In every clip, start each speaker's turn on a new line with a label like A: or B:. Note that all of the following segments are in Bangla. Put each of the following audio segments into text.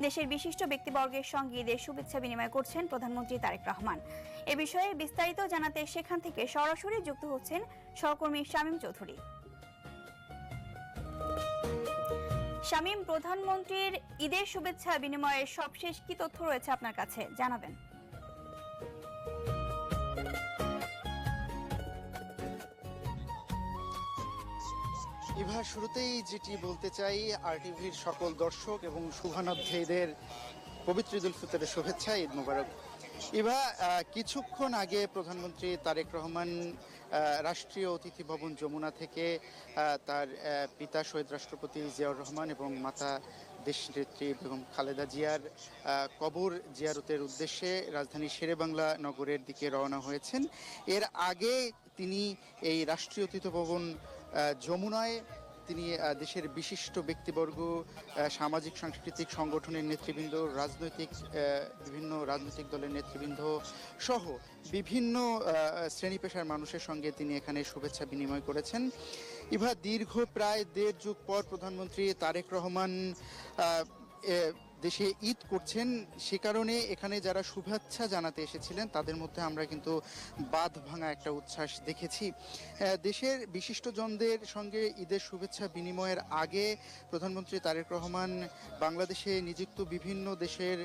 A: দেশের বিশিষ্ট ব্যক্তিবর্গের সঙ্গে ঈদের শুভেচ্ছা বিনিময় করছেন প্রধানমন্ত্রী তারেক রহমান। এ বিষয়ে বিস্তারিত জানাতে সেখান থেকে সরাসরি যুক্ত হচ্ছেন সহকর্মী শামীম চৌধুরী। শামীম, প্রধানমন্ত্রীর ঈদের শুভেচ্ছা বিনিময়ের সবশেষ কি তথ্য রয়েছে আপনার কাছে, জানাবেন।
B: ইভা, শুরুতেই যেটি বলতে চাই, আরটিভির সকল দর্শক এবং শুভানুধ্যায়ীদের পবিত্র ঈদ উল ফিতরের শুভেচ্ছা, ঈদ মোবারক। ইভা, কিছুক্ষণ আগে প্রধানমন্ত্রী তারেক রহমান রাষ্ট্রীয় অতিথি ভবন যমুনা থেকে তার পিতা শহীদ রাষ্ট্রপতি জিয়াউর রহমান এবং মাতা দেশনেত্রী বেগম খালেদা জিয়ার কবর জিয়ারতের উদ্দেশ্যে রাজধানী শেরেবাংলা নগরের দিকে রওনা হয়েছেন। এর আগে তিনি এই রাষ্ট্রীয় অতিথি ভবন যমুনায় তিনি দেশের বিশিষ্ট ব্যক্তিবর্গ, সামাজিক সাংস্কৃতিক সংগঠনের নেতৃবৃন্দ, বিভিন্ন রাজনৈতিক দলের নেতৃবৃন্দ সহ বিভিন্ন শ্রেণী পেশার মানুষের সঙ্গে তিনি এখানে শুভেচ্ছা বিনিময় করেছেন। ইভা, দীর্ঘ প্রায় 1.5 যুগ পর প্রধানমন্ত্রী তারেক রহমান দেশে ঈদ করছেন, সে কারণে এখানে যারা শুভেচ্ছা জানাতে এসেছিলেন তাদের মধ্যে আমরা কিন্তু বাঁধ ভাঙা একটা উচ্ছ্বাস দেখেছি। দেশের বিশিষ্টজনদের সঙ্গে ঈদের শুভেচ্ছা বিনিময়ের আগে প্রধানমন্ত্রী তারেক রহমান বাংলাদেশে নিযুক্ত বিভিন্ন দেশের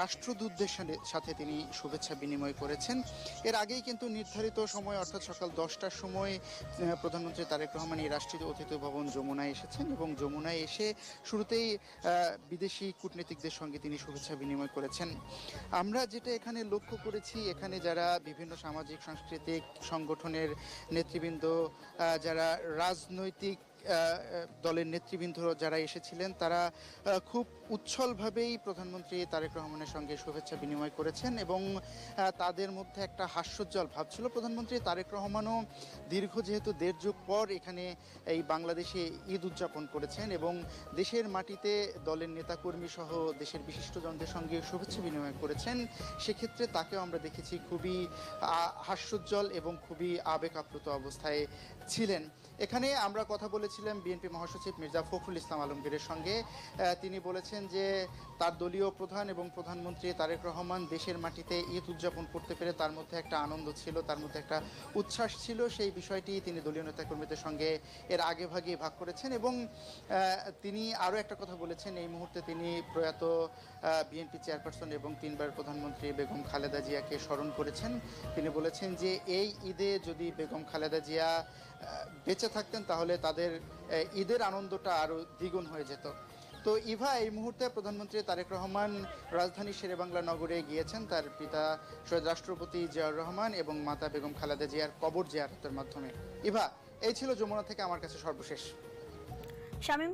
B: রাষ্ট্রদূতদের সাথে তিনি শুভেচ্ছা বিনিময় করেছেন। এর আগেই কিন্তু নির্ধারিত সময় অর্থাৎ সকাল 10টার সময় প্রধানমন্ত্রী তারেক রহমান এই রাষ্ট্রীয় অতিথি ভবন যমুনায় এসেছেন এবং যমুনায় এসে শুরুতেই বিদেশি কূটনীতিকদের সঙ্গে তিনি শুভেচ্ছা বিনিময় করেছেন। আমরা যেটা এখানে লক্ষ্য করেছি, এখানে যারা বিভিন্ন সামাজিক সাংস্কৃতিক সংগঠনের নেতৃবৃন্দ, যারা রাজনৈতিক দলের নেতৃবৃন্দ যারা এসেছিলেন, তারা খুব উচ্ছলভাবেই প্রধানমন্ত্রী তারেক রহমানের সঙ্গে শুভেচ্ছা বিনিময় করেছেন এবং তাদের মধ্যে একটা হাস্যোজ্জ্বল ভাব ছিল। প্রধানমন্ত্রী তারেক রহমানও যেহেতু 1.5 যুগ পর এখানে এই বাংলাদেশে ঈদ উদযাপন করেছেন এবং দেশের মাটিতে দলের নেতাকর্মী সহ দেশের বিশিষ্টজনদের সঙ্গে শুভেচ্ছা বিনিময় করেছেন, সেক্ষেত্রে তাকেও আমরা দেখেছি খুবই হাস্যোজ্জ্বল এবং খুবই আবেগ আপ্লুত অবস্থায় ছিলেন। এখানে আমরা কথা বলেছিলাম বিএনপি মহাসচিব মির্জা ফখরুল ইসলাম আলমগীরের সঙ্গে। তিনি বলেছেন যে তার দলীয় প্রধান এবং প্রধানমন্ত্রী তারেক রহমান দেশের মাটিতে ঈদ উদযাপন করতে পেরে তার মধ্যে একটা আনন্দ ছিল, তার মধ্যে একটা উচ্ছ্বাস ছিল। সেই বিষয়টি তিনি দলীয় নেতাকর্মীদের সঙ্গে এর আগে ভাগে ভাগ করেছেন এবং তিনি আরও একটা কথা বলেছেন। এই মুহূর্তে তিনি প্রয়াত বিএনপি চেয়ারপারসন এবং 3বার প্রধানমন্ত্রী বেগম খালেদা জিয়াকে স্মরণ করেছেন। তিনি বলেছেন যে এই ঈদে যদি বেগম খালেদা জিয়া বেঁচে থাকতেন তাহলে তাদের ঈদের আনন্দটা আরও দ্বিগুণ হয়ে যেত। তো ইভা, এই মুহূর্তে প্রধানমন্ত্রী তারেক রহমান রাজধানী শেরেবাংলা নগরে গিয়েছেন তার পিতা শহীদ রাষ্ট্রপতি জিয়াউর রহমান এবং মাতা বেগম খালেদা জিয়ার কবর জিয়ারতের মাধ্যমে। ইভা, এই ছিল যমুনা থেকে আমার কাছে সর্বশেষ।
A: শামীম,